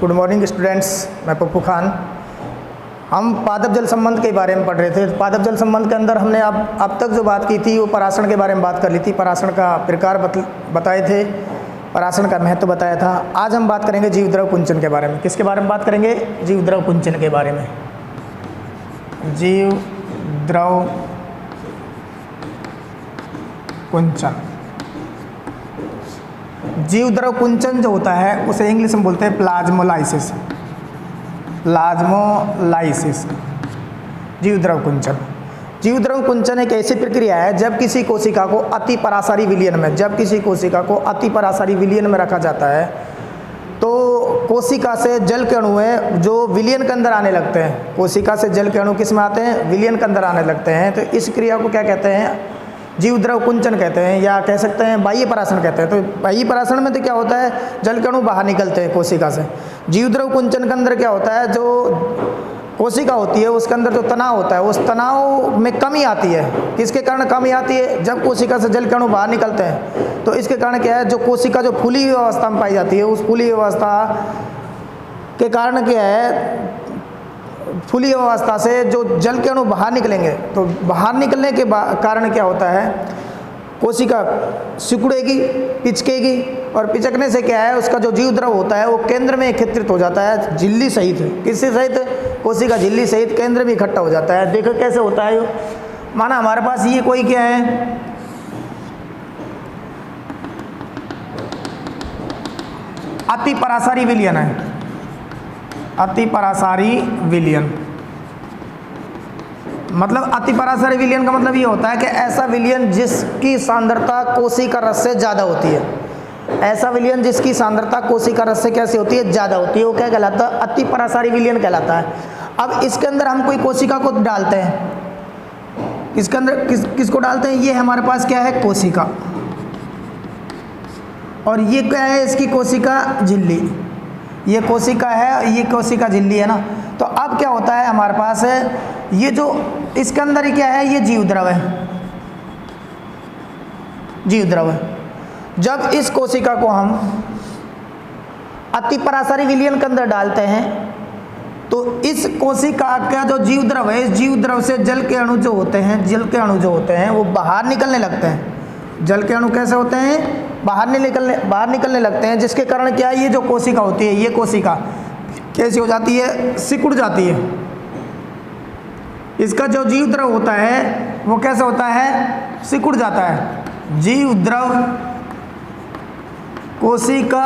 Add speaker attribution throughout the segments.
Speaker 1: Good morning students, मैं पप्पू खान। हम पादप जल संबंध के बारे में पढ़ रहे थे। पादप जल संबंध के अंदर हमने अब तक जो बात की थी वो पराशरण के बारे में बात कर ली थी। पराशरण का प्रकार बताए थे, पराशरण का महत्व बताया था। आज हम बात करेंगे जीव द्रव कुंचन के बारे में। किसके बारे में बात करेंगे? जीव द्रव कुंचन के बारे में। जीव द्रव कुंचन। जीव द्रव कुंचन जो होता है उसे इंग्लिश में बोलते हैं प्लाज्मोलाइसिस। प्लाज्मोलाइसिस, जीव द्रव कुंचन। जीव द्रव कुंचन एक ऐसी प्रक्रिया है जब किसी कोशिका को अति परासारी विलयन में रखा जाता है तो कोशिका से जल के अणु है जो विलयन के अंदर आने लगते हैं। कोशिका से जल के अणु किस में आते हैं? विलयन के अंदर आने लगते हैं। तो इस क्रिया को क्या कहते हैं? जीव द्रव कुंचन कहते हैं, या कह सकते हैं बाह्य पराशरण कहते हैं। तो बाह्य पराशरण में तो क्या होता है? जल के अणु बाहर निकलते हैं कोशिका से। जीव द्रव कुंचन के अंदर क्या होता है? जो कोशिका होती है उसके अंदर जो तनाव होता है उस तनाव में कमी आती है। किसके कारण कमी आती है? जब कोशिका से जल के अणु बाहर निकलते हैं तो इसके कारण क्या है? जो कोशिका जो फूली हुई अवस्था में पाई जाती है उस फूली हुई अवस्था के कारण क्या है? फूली अवस्था से जो जल के अणु बाहर निकलेंगे तो बाहर निकलने के कारण क्या होता है? कोशिका सिकुड़ेगी, पिचकेगी, और पिचकने से क्या है? उसका जो जीव द्रव होता है वो केंद्र में एकत्रित हो जाता है, झिल्ली सहित। किससे सहित? कोशिका झिल्ली सहित केंद्र में इकट्ठा हो जाता है। देखो कैसे होता है। माना हमारे पास ये कोई क्या है? अति परासारी विलयन है। अति परासारी विलयन मतलब अति परासारी विलयन का मतलब ये होता है कि ऐसा विलयन जिसकी सांद्रता कोशिका रस से ज़्यादा होती है। ऐसा विलयन जिसकी सांद्रता कोशिका रस से कैसे होती है? ज़्यादा होती है। वो क्या कहलाता है? अति परासारी विलयन कहलाता है। अब इसके अंदर हम कोई कोशिका को डालते हैं। इसके अंदर किसको डालते हैं? ये हमारे पास क्या है? कोशिका। और ये क्या है? इसकी कोशिका झिल्ली। ये कोशिका है, ये कोशिका झिल्ली है ना। तो अब क्या होता है हमारे पास है? ये जो इसके अंदर क्या है? ये जीव द्रव है। जीव द्रव है। जब इस कोशिका को हम अति परासारी विलयन के अंदर डालते हैं तो इस कोशिका का जो जीव द्रव है, इस जीव द्रव से जल के अणु जो होते हैं वो बाहर निकलने लगते हैं। जल के अणु कैसे होते हैं? बाहर निकलने लगते हैं, जिसके कारण क्या है? ये जो कोशिका होती है, ये कोशिका कैसी हो जाती है? सिकुड़ जाती है। इसका जो जीव द्रव होता है वो कैसे होता है? सिकुड़ जाता है। जीव द्रव कोशिका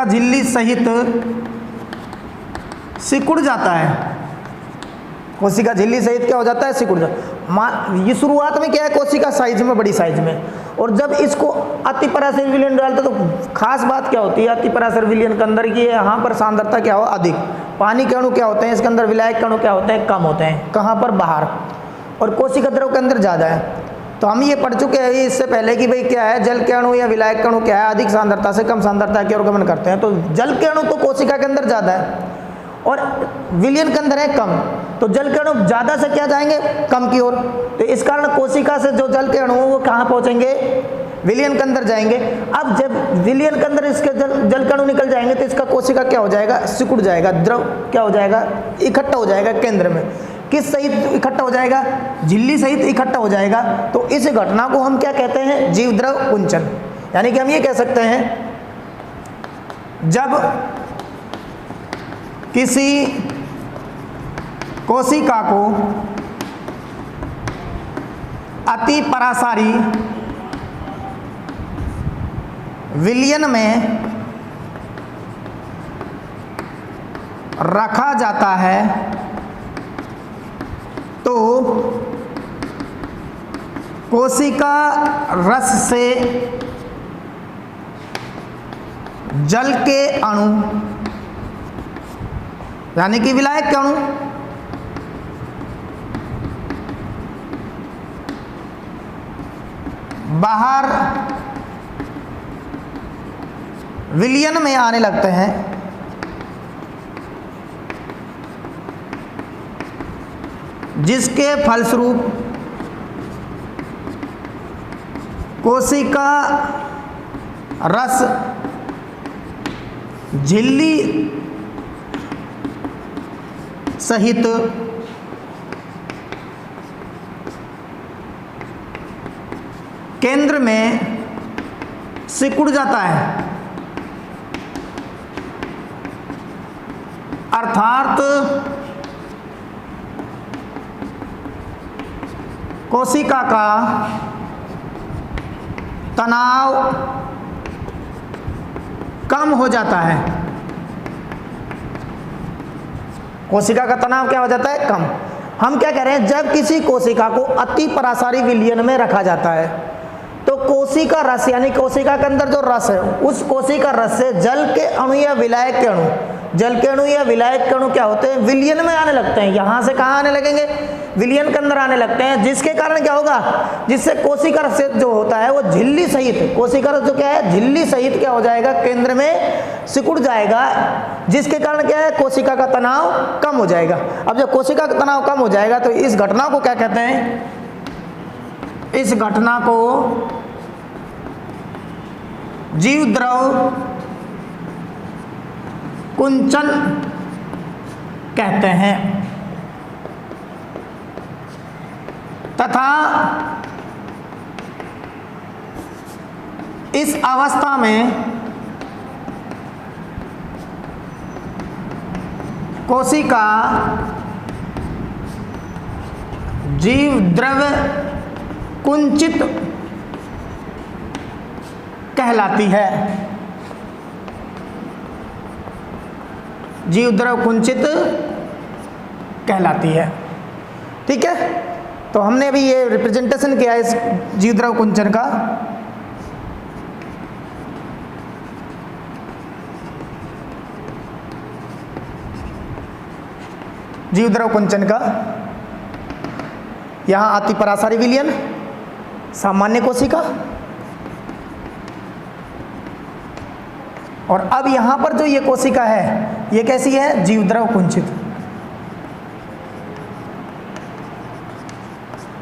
Speaker 1: झिल्ली सहित सिकुड़ जाता है। कोशिका झिल्ली सहित क्या हो जाता है? सिकुड़ जाता। ये शुरुआत में क्या है? कोशिका साइज में, बड़ी साइज में। और जब इसको अति परासारी विलयन डालते तो खास बात क्या होती है अति परासारी विलयन के अंदर की? यहाँ पर सांद्रता क्या हो? अधिक। पानी के अणु क्या होते हैं इसके अंदर? विलायक के अणु क्या होते हैं? कम होते हैं। कहाँ पर? बाहर। और कोशिका द्रव के अंदर ज़्यादा है। तो हम ये पढ़ चुके हैं इससे पहले कि भाई क्या है? जल के अणु या विलायक के अणु क्या है? अधिक सांद्रता से कम सांद्रता की ओर गमन करते हैं। तो जल के अणु तो कोशिका के अंदर ज़्यादा है और विलयन के अंदर है कम। तो जल के अणु ज़्यादा से क्या जाएंगे? कम की ओर। तो इस कारण कोशिका से जो जल के अणु वो कहाँ पहुँचेंगे? विलयन के अंदर जाएंगे। अब जब विलयन के अंदर इसके जल के अणु निकल जाएंगे तो इसका कोशिका क्या हो जाएगा? सिकुड़ जाएगा। द्रव क्या हो जाएगा? इकट्ठा हो जाएगा केंद्र में। किस सहित इकट्ठा हो जाएगा? झिल्ली सहित इकट्ठा हो जाएगा। तो इस घटना को हम क्या कहते हैं? जीव द्रव कुंचन। यानी कि हम ये कह सकते हैं जब किसी कोशिका को अति परासारी विलयन में रखा जाता है तो कोशिका रस से जल के अणु यानी कि विलायक के अणु बाहर विलयन में आने लगते हैं, जिसके फलस्वरूप कोशिका रस झिल्ली सहित केंद्र में सिकुड़ जाता है, अर्थात कोशिका का तनाव कम हो जाता है। कोशिका का तनाव क्या हो जाता है? कम। हम क्या कह रहे हैं, जब किसी कोशिका को अति परासारी विलयन में रखा जाता है तो कोशिका रस यानी कोशिका के अंदर जो रस है, उस कोशिका रस से जल के अणु या विलायक के अणु, जल के अणु या विलायक के अणु क्या होते हैं? विलयन में आने लगते हैं। यहां से कहां आने लगेंगे? विलयन के अंदर आने लगते हैं, जिसके कारण क्या होगा? जिससे कोशिका रस जो होता है वो झिल्ली सहित, कोशिका रस जो क्या है, झिल्ली सहित क्या हो जाएगा? केंद्र में सिकुड़ जाएगा, जिसके कारण क्या है? कोशिका का तनाव कम हो जाएगा। अब जब कोशिका का तनाव कम हो जाएगा तो इस घटना को क्या कहते हैं? इस घटना को जीव द्रव कुंचन कहते हैं तथा इस अवस्था में कोशिका जीव द्रव कुंचित कहलाती है। जीव द्रव कुंचित कहलाती है। ठीक है, तो हमने अभी ये रिप्रेजेंटेशन किया इस जीव द्रव कुंचन का। जीव द्रव कुंचन का यहां अति परासारी विलयन, सामान्य कोशिका, और अब यहां पर जो ये कोशिका है ये कैसी है? जीव द्रव कुंचित,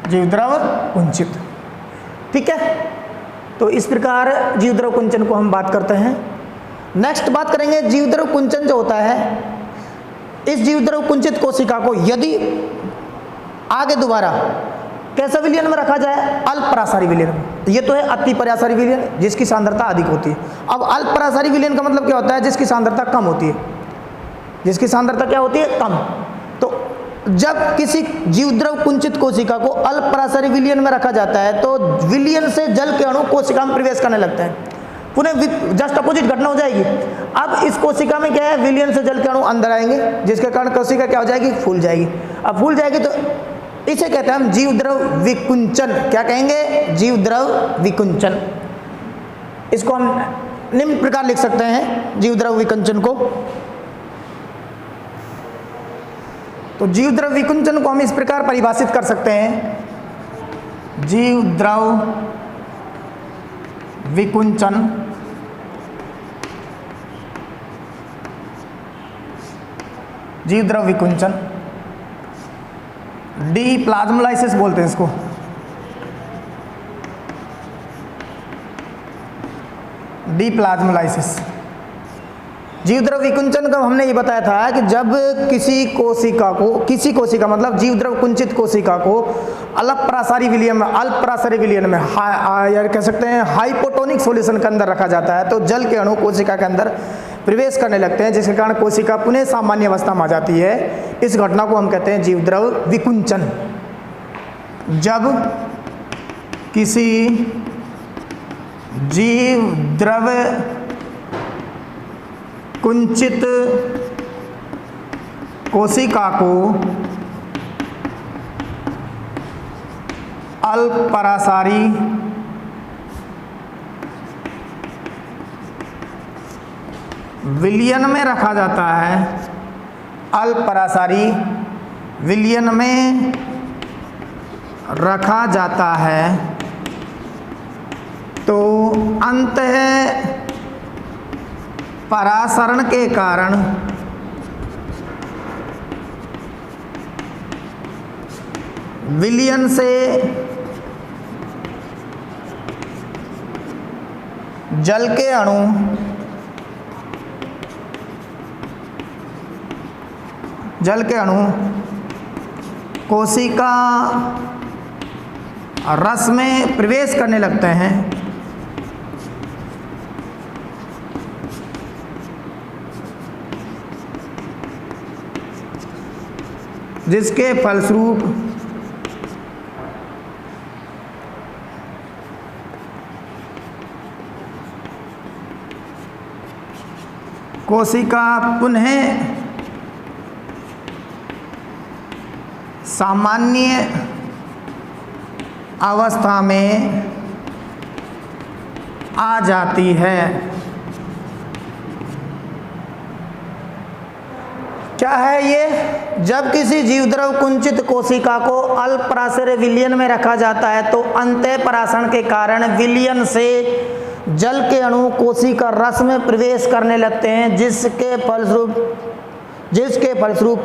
Speaker 1: जीव द्रव कुंचित। ठीक है, तो इस प्रकार जीव द्रव कुंचन को हम बात करते हैं। नेक्स्ट बात करेंगे जीव द्रव कुंचन जो होता है, इस जीव द्रव कुंचित कोशिका को यदि आगे दोबारा कैसा विलयन में रखा जाए? अल्प परासारी विलयन में। ये तो है अति परासारी विलयन, जिसकी सांद्रता अधिक होती है। अब अल्प परासारी विलयन का मतलब क्या होता है? जिसकी सांद्रता कम होती है। जिसकी सांद्रता क्या होती है? कम। तो जब किसी जीवद्रव कुंचित कोशिका को अल्प परासारी विलयन में रखा जाता है तो विलयन से जल के अणु कोशिका में प्रवेश करने लगते हैं। पुनः जस्ट अपोजिट घटना हो जाएगी। अब इस कोशिका में क्या है? विलयन से जल के अणु अंदर आएंगे, जिसके कारण कोशिका क्या हो जाएगी? फूल जाएगी। अब फूल जाएगी तो इसे कहते हैं हम जीवद्रव विकुंचन। क्या कहेंगे? जीवद्रव विकुंचन। इसको हम निम्न प्रकार लिख सकते हैं जीवद्रव विकुंचन को। तो जीवद्रव विकुंचन को हम इस प्रकार परिभाषित कर सकते हैं, जीवद्रव विकुंचन जीवद्रव विकुंचन, डी प्लाज्मोलाइसिस बोलते हैं इसको। D plasmolysis. जीवद्रव विकुंचन का हमने ये बताया था कि जब किसी कोशिका मतलब जीवद्रव कुंचित कोशिका को अल्प परासारी विलयन में, अल्प परासारी विलयन में या कह सकते हैं हाइपोटोनिक सॉल्यूशन के अंदर रखा जाता है तो जल के अणु कोशिका के अंदर प्रवेश करने लगते हैं, जिसके कारण कोशिका पुनः सामान्य अवस्था में आ जाती है। इस घटना को हम कहते हैं जीवद्रव विकुंचन। जब किसी जीवद्रव कुंचित कोशिका को अल्प परासारी विलयन में रखा जाता है, अल्प परासारी विलयन में रखा जाता है तो अंतः परासरण के कारण विलयन से जल के अणु कोशिका रस में प्रवेश करने लगते हैं, जिसके फलस्वरूप कोशिका पुनः सामान्य अवस्था में आ जाती है। क्या है ये? जब किसी जीवद्रव कुंचित कोशिका को अल्पराशय विलयन में रखा जाता है तो अंतःपराशरण के कारण विलयन से जल के अणु कोशिका रस में प्रवेश करने लगते हैं, जिसके फलस्वरूप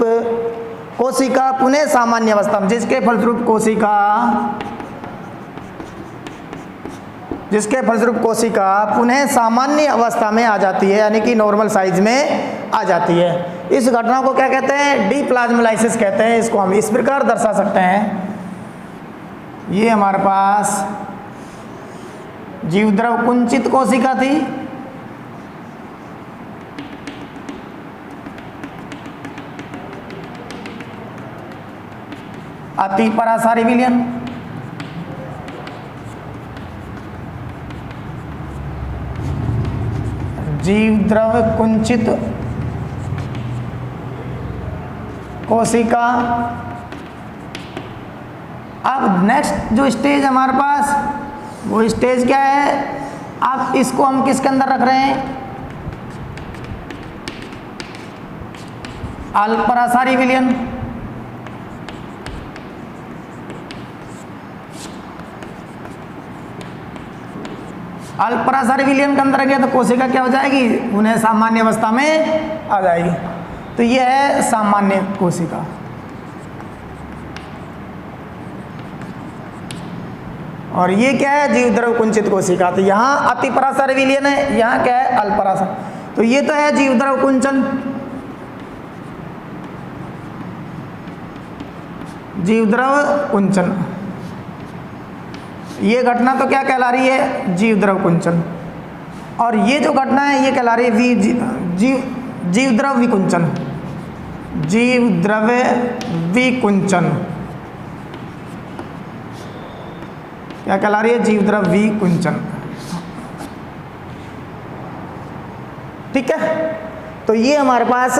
Speaker 1: कोशिका पुनः सामान्य अवस्था में कोशिका पुनः सामान्य अवस्था में आ जाती है, यानी कि नॉर्मल साइज में आ जाती है। इस घटना को क्या कहते हैं? डीप्लाज्मोलाइसिस कहते हैं। इसको हम इस प्रकार दर्शा सकते हैं, ये हमारे पास जीवद्रव कुंचित कोशिका थी, अति परासारी विलयन, जीवद्रव कुंचित कोशिका। अब नेक्स्ट जो स्टेज हमारे पास, वो स्टेज क्या है? अब इसको हम किसके अंदर रख रहे हैं? अल्परासारी विलयन। अल्परासारी विलयन के अंदर गया तो कोशिका क्या हो जाएगी? उन्हें सामान्य अवस्था में आ जाएगी। तो यह है सामान्य कोशिका। और ये क्या है? जीवद्रव कुंचित कोशिका। तो यहाँ अति परासारी विलयन है, यहाँ क्या है? अल्परासार। तो ये तो है जीवद्रव कुंचन, जीवद्रव कुंचन। ये घटना तो क्या कहला रही है? जीवद्रव कुंचन। और ये जो घटना है ये कहला रही है जीवद्रव विकुंचन। जीवद्रव विकुंचन क्या कहला रही है? जीवद्रव विकुंचन। ठीक है, तो ये हमारे पास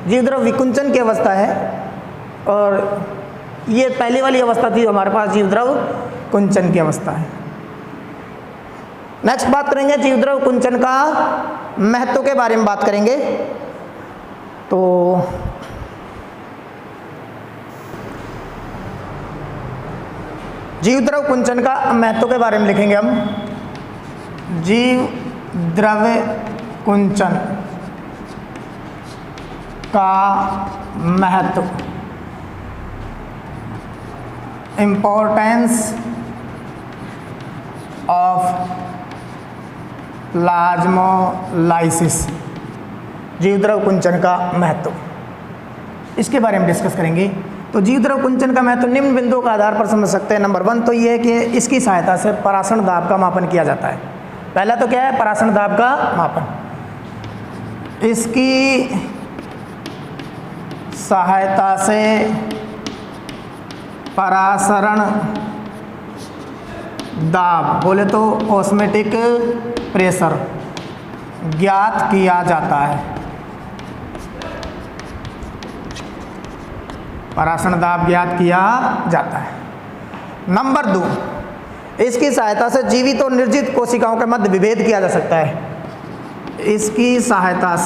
Speaker 1: जीवद्रव विकुंचन की अवस्था है, और ये पहली वाली अवस्था थी हमारे पास जीवद्रव कुंचन की अवस्था है। नेक्स्ट बात करेंगे जीवद्रव कुंचन का महत्व के बारे में बात करेंगे। तो जीवद्रव कुंचन का महत्व के बारे में लिखेंगे हम। जीवद्रव कुंचन का महत्व, इम्पोर्टेंस ऑफ प्लाज्मोलाइसिस। जीवद्रव कुंचन का महत्व, इसके बारे में डिस्कस करेंगे। तो जीवद्रव कुंचन का महत्व निम्न बिंदुओं का आधार पर समझ सकते हैं। नंबर 1 तो ये है कि इसकी सहायता से परासरण दाब का मापन किया जाता है। पहला तो क्या है? परासरण दाब का मापन। इसकी सहायता से परासरण दाब, बोले तो ऑस्मेटिक प्रेशर, ज्ञात किया जाता है। परासरण दाब ज्ञात किया जाता है। नंबर 2, इसकी सहायता से जीवित और निर्जीवित कोशिकाओं के मध्य विभेद किया जा सकता है। इसकी सहायता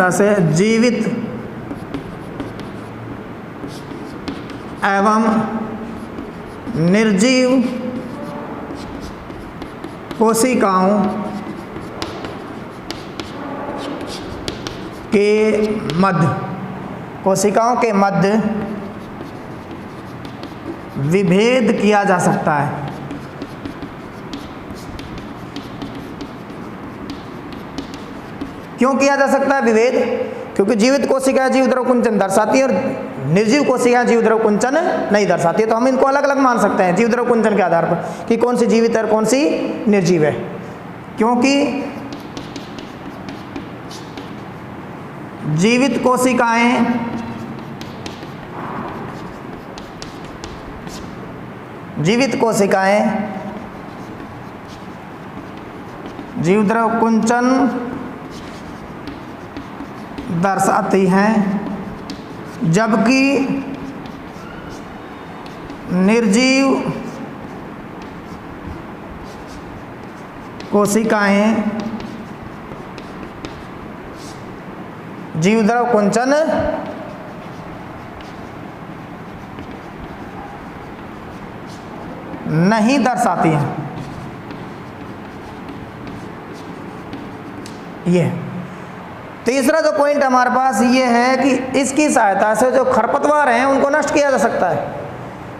Speaker 1: से जीवित एवं निर्जीव कोशिकाओं के मध्य विभेद किया जा सकता है। क्यों किया जा सकता है विभेद? क्योंकि जीवित कोशिका जीव द्रव कुंचन दर्शाती है और निर्जीव कोशिका जीव द्रव कुंचन नहीं दर्शाती है। तो हम इनको अलग अलग मान सकते हैं जीव द्रव कुंचन के आधार पर कि कौन सी जीवित है और कौन सी निर्जीव है। क्योंकि जीवित कोशिकाएं जीव द्रव कुंचन दर्शाती हैं, जबकि निर्जीव कोशिकाएं जीव द्रव कुंचन नहीं दर्शाती हैं। ये तीसरा जो पॉइंट हमारे पास ये है कि इसकी सहायता से जो खरपतवार हैं उनको नष्ट किया जा सकता है।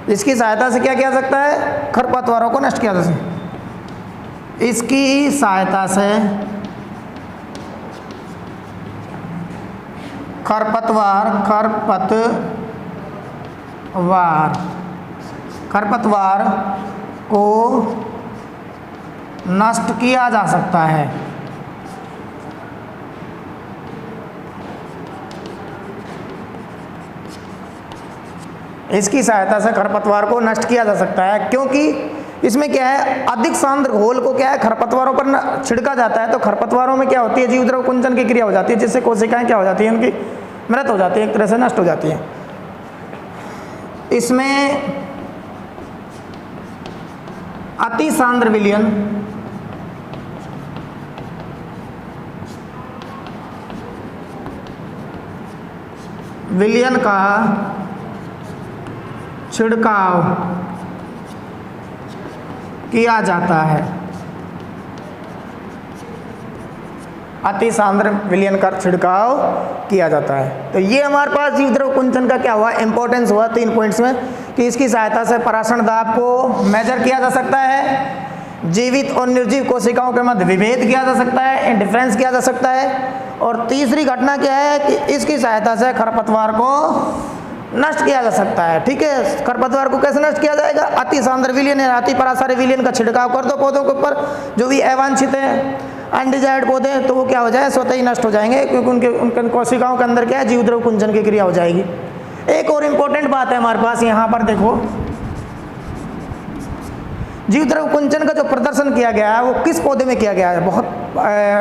Speaker 1: इसकी सहायता से क्या किया जा सकता है? खरपतवारों को नष्ट किया जा सकता है। इसकी सहायता से खरपतवार को नष्ट किया जा सकता है। इसकी सहायता से खरपतवार को नष्ट किया जा सकता है, क्योंकि इसमें क्या है, अधिक सांद्र घोल को क्या है खरपतवारों पर छिड़का जाता है। तो खरपतवारों में क्या होती है, जीव द्रव कुंचन की क्रिया हो जाती है, जिससे कोशिकाएं क्या हो जाती हैं, उनकी मृत हो जाती है, एक तरह से नष्ट हो जाती हैं। इसमें अति सांद्र विलयन का छिड़काव किया जाता है। अति सांद्र विलयन का छिड़काव किया जाता है। तो ये हमारे पास जीव द्रव कुंचन का क्या हुआ, इंपॉर्टेंस हुआ 3 पॉइंट्स में, कि इसकी सहायता से पराशरण दाब को मेजर किया जा सकता है, जीवित और निर्जीव कोशिकाओं के मध्य विभेद किया जा सकता है, इंडिफरेंस किया जा सकता है, और तीसरी घटना क्या है कि इसकी सहायता से खरपतवार को नष्ट किया जा सकता है। ठीक है, खरपतवार को कैसे नष्ट किया जाएगा? अति सांद्र विलयन या अति पराशर विलयन का छिड़काव कर दो पौधों के ऊपर, जो भी अवांछित है, अनडिजायर्ड पौधे, तो वो क्या हो जाए, स्वतः ही नष्ट हो जाएंगे, क्योंकि उनके कोशिकाओं के अंदर क्या है, जीव द्रव कुंचन की क्रिया हो जाएगी। एक और इम्पोर्टेंट बात है हमारे पास, यहाँ पर देखो, जीव द्रव कुंचन का जो प्रदर्शन किया गया है वो किस पौधे में किया गया है? बहुत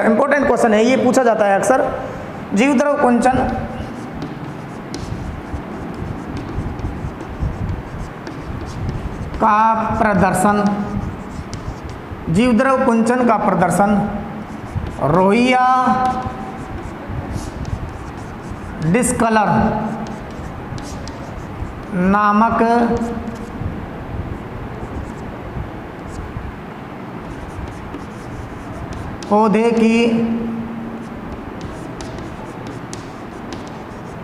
Speaker 1: इंपॉर्टेंट क्वेश्चन है, ये पूछा जाता है अक्सर। जीव द्रव कुंचन का प्रदर्शन, जीव द्रव कुंचन का प्रदर्शन रोहिया डिस्कलर नामक पौधे की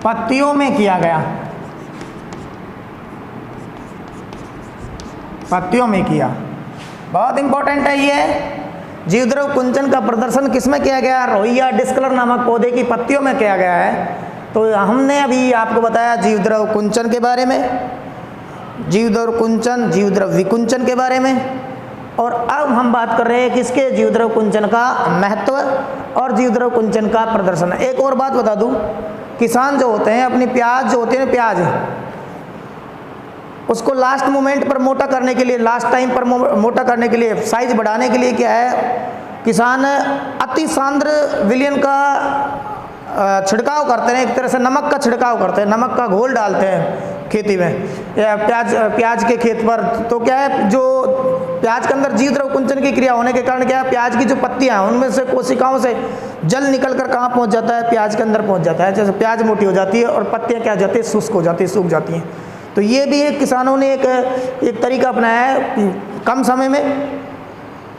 Speaker 1: पत्तियों में किया गया, पत्तियों में किया। बहुत इंपॉर्टेंट है ये। जीव द्रव कुंचन का प्रदर्शन किसमें किया गया? रोहिया डिस्कलर नामक पौधे की पत्तियों में किया गया है। तो हमने अभी आपको बताया जीव द्रव कुंचन के बारे में, जीव द्रव कुंचन, जीव द्रव विकुंचन के बारे में, और अब हम बात कर रहे हैं किसके? जीव द्रव कुंचन का महत्व और जीव द्रव कुंचन का प्रदर्शन। एक और बात बता दूं, किसान जो होते हैं अपनी प्याज जो होती है, प्याज उसको लास्ट मोमेंट पर मोटा करने के लिए, लास्ट टाइम पर मोटा करने के लिए, साइज बढ़ाने के लिए क्या है, किसान अति सांद्र विलयन का छिड़काव करते हैं, एक तरह से नमक का छिड़काव करते हैं, नमक का घोल डालते हैं खेती में या प्याज के खेत पर। तो क्या है, जो प्याज के अंदर जीव द्रव कुंचन की क्रिया होने के कारण क्या है, प्याज की जो पत्तियां हैं उनमें से कोशिकाओं से जल निकल कर कहाँ पहुँच जाता है? प्याज के अंदर पहुँच जाता है। जैसे प्याज मोटी हो जाती है और पत्तियाँ क्या हो जाती है? शुष्क हो जाती है, सूख जाती हैं। तो ये भी एक किसानों ने एक तरीका अपनाया है कम समय में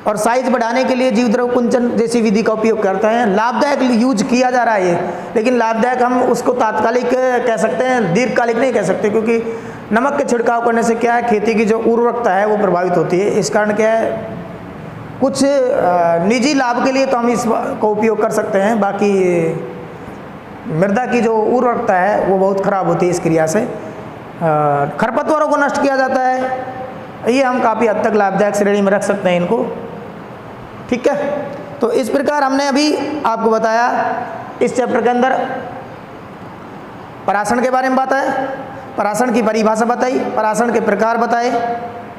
Speaker 1: और साइज बढ़ाने के लिए जीव द्रव कुंचन जैसी विधि का उपयोग करते हैं। लाभदायक यूज किया जा रहा है ये, लेकिन लाभदायक हम उसको तात्कालिक कह सकते हैं, दीर्घकालिक नहीं कह सकते, क्योंकि नमक के छिड़काव करने से क्या है, खेती की जो उर्वरकता है वो प्रभावित होती है। इस कारण क्या है, कुछ निजी लाभ के लिए तो हम इसको उपयोग कर सकते हैं, बाकी मृदा की जो उर्वरकता है वो बहुत खराब होती है इस क्रिया से। खरपतवारों को नष्ट किया जाता है, ये हम काफ़ी हद तक लाभदायक श्रेणी में रख सकते हैं इनको। ठीक है, तो इस प्रकार हमने अभी आपको बताया इस चैप्टर के अंदर पराशरण के बारे में बताया, पराशरण की परिभाषा बताई, पराशरण के प्रकार बताए।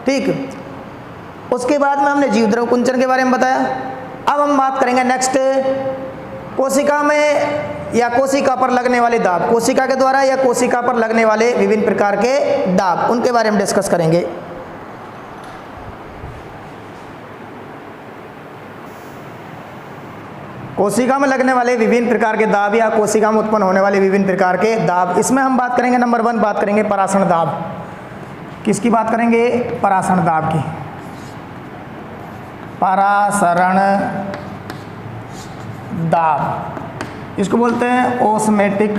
Speaker 1: ठीक, उसके बाद में हमने जीवद्रव्य कुंचन के बारे में बताया। अब हम बात करेंगे नेक्स्ट, कोशिका में या कोशिका पर लगने वाले दाब, कोशिका के द्वारा या कोशिका पर लगने वाले विभिन्न प्रकार के दाब, उनके बारे में डिस्कस करेंगे। कोशिका में लगने वाले विभिन्न प्रकार के दाब या कोशिका में उत्पन्न होने वाले विभिन्न प्रकार के दाब, इसमें हम बात करेंगे नंबर 1 बात करेंगे पराशरण दाब। किसकी बात करेंगे? पराशरण दाब की। पराशरण दाब, इसको बोलते हैं ओस्मेटिक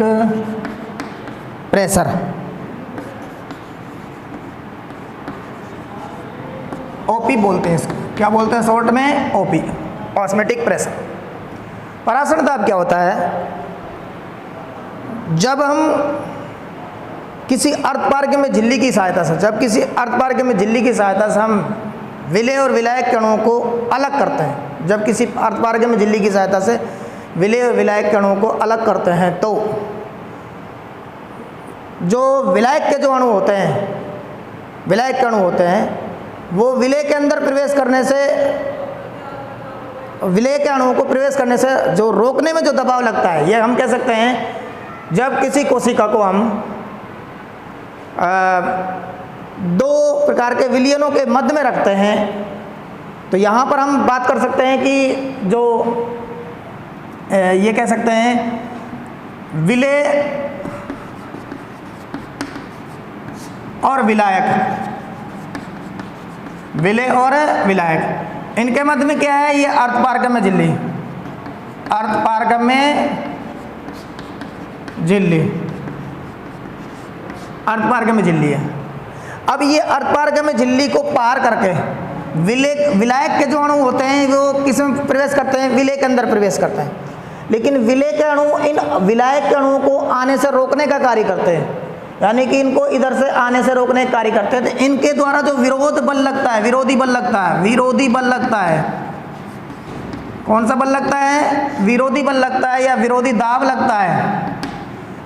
Speaker 1: प्रेशर, ओपी बोलते हैं इसको। क्या बोलते हैं शॉर्ट में? OP, osmotic pressure. पराशरण दाब क्या होता है? जब हम किसी अर्धपारगम्य में झिल्ली की सहायता से, जब किसी अर्धपारगम्य में झिल्ली की सहायता से हम विलेय और विलायक कणों को अलग करते हैं, जब किसी अर्धपारगम्य में झिल्ली की सहायता से विलेय और विलायक कणों को अलग करते हैं, तो जो विलायक के जो अणु होते हैं, विलायक कणु होते हैं, वो विलेय के अंदर प्रवेश करने से, विलेय के अणुओं को प्रवेश करने से जो रोकने में जो दबाव लगता है, ये हम कह सकते हैं जब किसी कोशिका को हम दो प्रकार के विलयनों के मध्य में रखते हैं, तो यहाँ पर हम बात कर सकते हैं कि जो ये कह सकते हैं विलेय और विलायक, विलेय और विलायक, इनके मध्य में क्या है? ये अर्धपारगम्य झिल्ली, अर्धपारगम्य झिल्ली, अर्धपारगम्य झिल्ली है। अब ये अर्धपारगम्य झिल्ली को पार करके विलायक के जो अणु होते हैं वो किस में प्रवेश करते हैं? विलेय के अंदर प्रवेश करते हैं। लेकिन विलेय के अणु इन विलायक के अणुओं को आने से रोकने का कार्य करते हैं, यानी कि इनको इधर से आने से रोकने का कार्य करते हैं। तो इनके द्वारा जो विरोध बल लगता है, विरोधी बल लगता है, विरोधी बल लगता है, कौन सा बल लगता है? विरोधी बल लगता है या विरोधी दाब लगता है।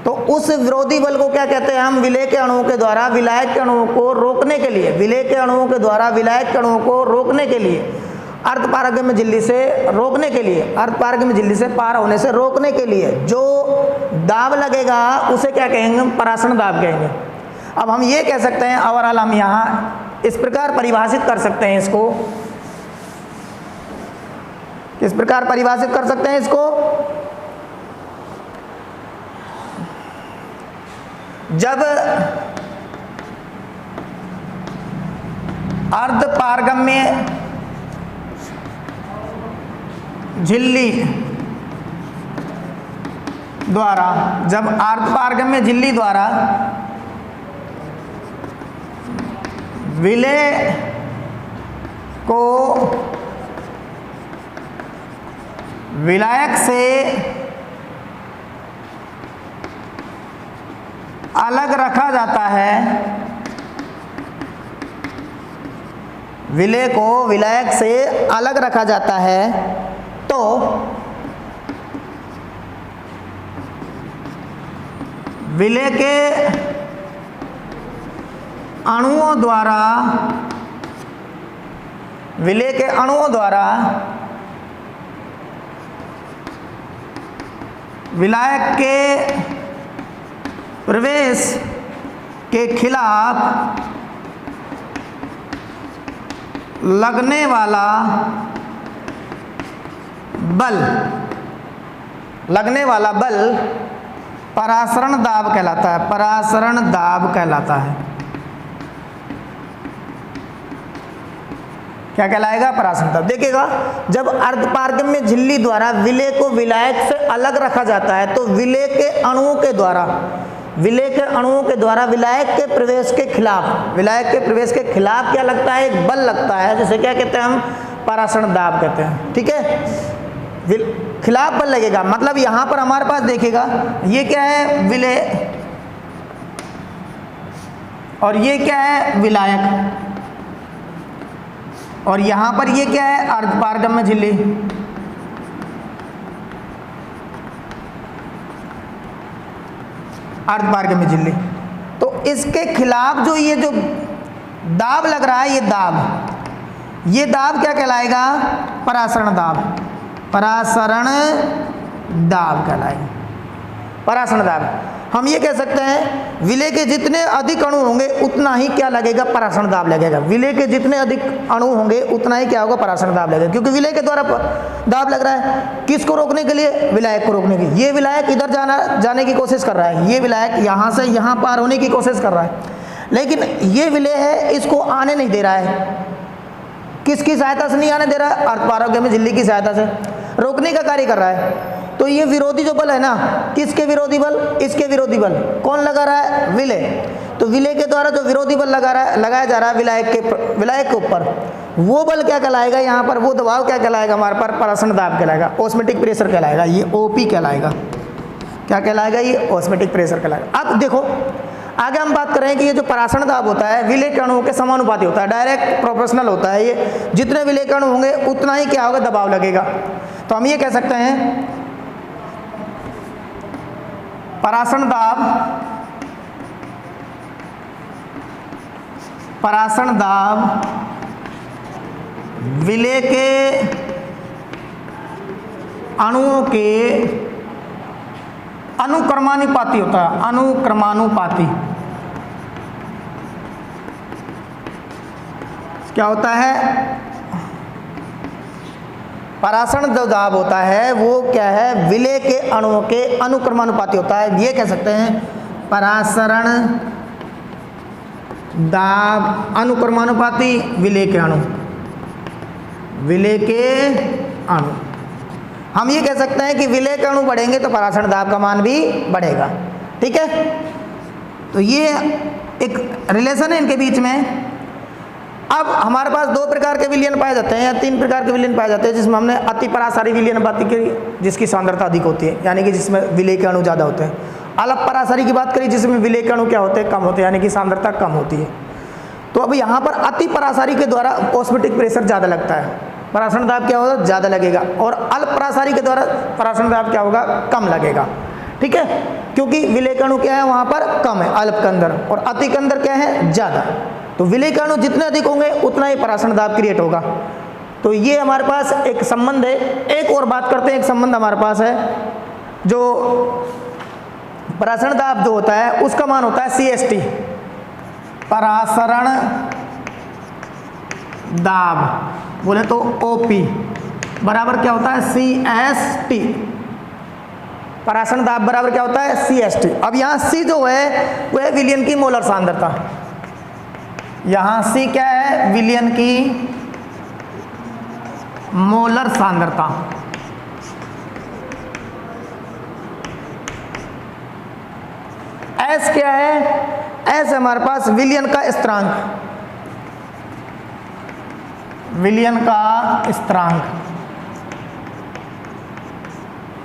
Speaker 1: तो उस विरोधी बल को क्या कहते हैं हम? विलेय के अणुओं के द्वारा विलायक के अणुओं को रोकने के लिए, विलेय के अणुओं के द्वारा विलायक के अणुओं को रोकने के लिए, अर्धपारगम्य झिल्ली से रोकने के लिए, अर्धपारगम्य झिल्ली से पार होने से रोकने के लिए जो दाब लगेगा उसे क्या कहेंगे? पराशरण दाब कहेंगे। अब हम ये कह सकते हैं, ओवरऑल हम यहाँ इस प्रकार परिभाषित कर सकते हैं इसको, किस प्रकार परिभाषित कर सकते हैं इसको? जब अर्धपारगम्य झिल्ली द्वारा, जब अर्धपारगम्य झिल्ली द्वारा विलेय को विलायक से अलग रखा जाता है, विलेय को विलायक से अलग रखा जाता है, तो विलेय के अणुओं द्वारा, विलेय के अणुओं द्वारा विलायक के प्रवेश के खिलाफ लगने वाला बल, लगने वाला बल पराशरण दाब कहलाता है, पराशरण दाब कहलाता है। क्या कहलाएगा? पराशरण दाब। देखिएगा, जब अर्धपारगम्य झिल्ली द्वारा विलेय को विलायक से अलग रखा जाता है, तो विलेय के अणुओं के द्वारा विलय के अणुओं के द्वारा विलायक के प्रवेश के खिलाफ, विलायक के प्रवेश के खिलाफ क्या लगता है, एक बल लगता है, जिसे क्या कहते हैं हम, परासरण दाब कहते हैं। ठीक है, खिलाफ बल लगेगा, मतलब यहां पर हमारे पास देखिएगा ये क्या है, विलय, और ये क्या है, विलायक, और यहां पर ये क्या है, अर्धपारगम्य झिल्ली। अर्धपारगम्य झिल्ली। तो इसके खिलाफ जो ये जो दाब लग रहा है, ये दाब क्या कहलाएगा, परासरण दाब, परासरण दाब कहलाएगा, परासरण दाब। हम ये कह सकते हैं विलय के जितने अधिक अणु होंगे उतना ही क्या लगेगा, परासरण दाब लगेगा। विलय के जितने अधिक अणु होंगे उतना ही क्या होगा, परासरण दाब लगेगा, क्योंकि विलय के द्वारा दाब लग रहा है, किसको रोकने के लिए, विलायक को रोकने के लिए। ये विलायक इधर जाने की कोशिश कर रहा है, ये विलायक यहाँ से यहाँ पार होने की कोशिश कर रहा है, लेकिन ये विलय है इसको आने नहीं दे रहा है। किसकी सहायता से नहीं आने दे रहा है, अर्धपारगम्य झिल्ली की सहायता से रोकने का कार्य कर रहा है। तो ये विरोधी जो बल है ना, किसके विरोधी बल, इसके विरोधी बल कौन लगा रहा है, विलय। तो विलय के द्वारा जो विरोधी बल लगाया जा रहा है विलायक के ऊपर, वो बल क्या कहलाएगा, यहाँ पर वो दबाव क्या कहलाएगा, हमारे पर परासरण दाब कहलाएगा, ऑस्मेटिक प्रेशर कहलाएगा, ये ओपी कहलाएगा। क्या कहलाएगा, ये ऑस्मेटिक प्रेशर कहलाएगा। अब देखो आगे हम बात करें कि ये जो परासरण दाब होता है विलय के अणुओं के समानुपाती होता है, डायरेक्ट प्रोपोर्शनल होता है। ये जितने विलय के अणु होंगे उतना ही क्या होगा, दबाव लगेगा। तो हम ये कह सकते हैं परासरण दाब विलय के अणुओं के अनुक्रमानुपाती होता है, अनुक्रमानुपाती। क्या होता है, परासरण जो दाब होता है वो क्या है, विलय के अणुओं के अनुक्रमानुपाती होता है। ये कह सकते हैं परासरण दाब अनुक्रमानुपाती विलय के अणु, विलय के अणु। हम ये कह सकते हैं कि विलय के अणु बढ़ेंगे तो परासरण दाब का मान भी बढ़ेगा। ठीक है, तो ये एक रिलेशन है इनके बीच में। अब हमारे पास दो प्रकार के विलयन पाए जाते हैं या तीन प्रकार के विलयन पाए जाते हैं, जिसमें हमने अति परासारी विलयन बात की, जिसकी सांद्रता अधिक होती है, यानी कि जिसमें विलय के अणु ज़्यादा होते हैं। अल्प परासारी की बात करी, जिसमें विलय के अणु क्या होते हैं, कम होते हैं, यानी कि सांद्रता कम होती है। तो अब यहाँ पर अति परासारी के द्वारा ऑस्मेटिक प्रेशर ज़्यादा लगता है, परासरण दाब क्या होगा, ज़्यादा लगेगा, और अल्प परासारी के द्वारा परासरण दाब क्या होगा, कम लगेगा। ठीक है, क्योंकि विलय के अणु क्या है वहाँ पर कम है अल्प के अंदर, और अति के अंदर क्या है, ज़्यादा। तो विलय के अणु जितने अधिक होंगे उतना ही परासरण दाब क्रिएट होगा। तो ये हमारे पास एक संबंध है। एक और बात करते हैं, एक संबंध हमारे पास है, जो परासरण दाब जो होता है उसका मान होता है CST, परासरण दाब बोले तो OP बराबर क्या होता है, CST। परासरण दाब बराबर क्या होता है, CST। अब यहाँ C जो है वह है विलयन की मोलर सांद्रता, यहाँ C क्या है, विलयन की मोलर सांद्रता। S क्या है, S हमारे पास विलयन का स्थिरांक, विलयन का स्थिरांक।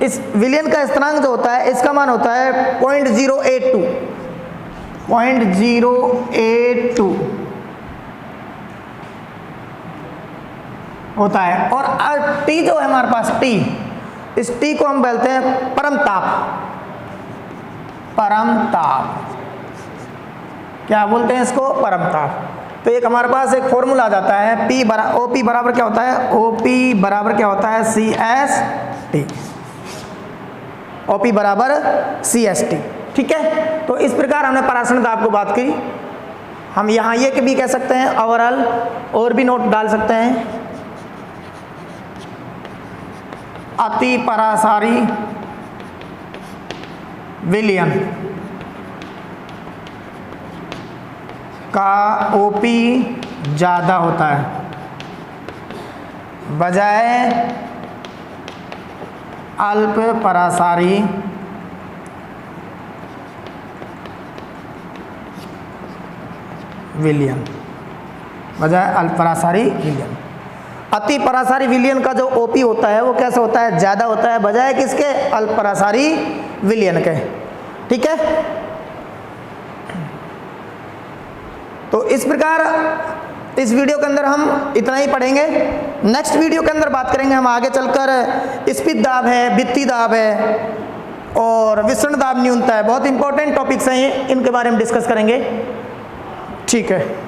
Speaker 1: इस विलयन का स्थिरांक जो होता है इसका मान होता है 0.082, 0.082 होता है। और T जो है हमारे पास T, इस T को हम बोलते हैं परम ताप, परम ताप। क्या बोलते हैं इसको, परम ताप। तो एक हमारे पास एक फॉर्मूला आ जाता है OP बराबर क्या होता है, OP बराबर क्या होता है, CST, OP बराबर CST। ठीक है, तो इस प्रकार हमने परासरण दाब को बात की। हम यहाँ ये भी कह सकते हैं ओवरऑल, और भी नोट डाल सकते हैं, अति परासारी विलयन का OP ज़्यादा होता है बजाय अल्प परासारी विलयन बजाय अल्परासारी विलयन। अति परासारी विलयन का जो ओपी होता है वो कैसा होता है, ज़्यादा होता है बजाय किसके, अल्परासारी विलयन के। ठीक है, तो इस प्रकार इस वीडियो के अंदर हम इतना ही पढ़ेंगे। नेक्स्ट वीडियो के अंदर बात करेंगे हम आगे चलकर स्पित दाब है, भित्ति दाब है और विसरण दाब न्यूनता है। बहुत इंपॉर्टेंट टॉपिक्स हैं ये, इनके बारे में डिस्कस करेंगे। ठीक है।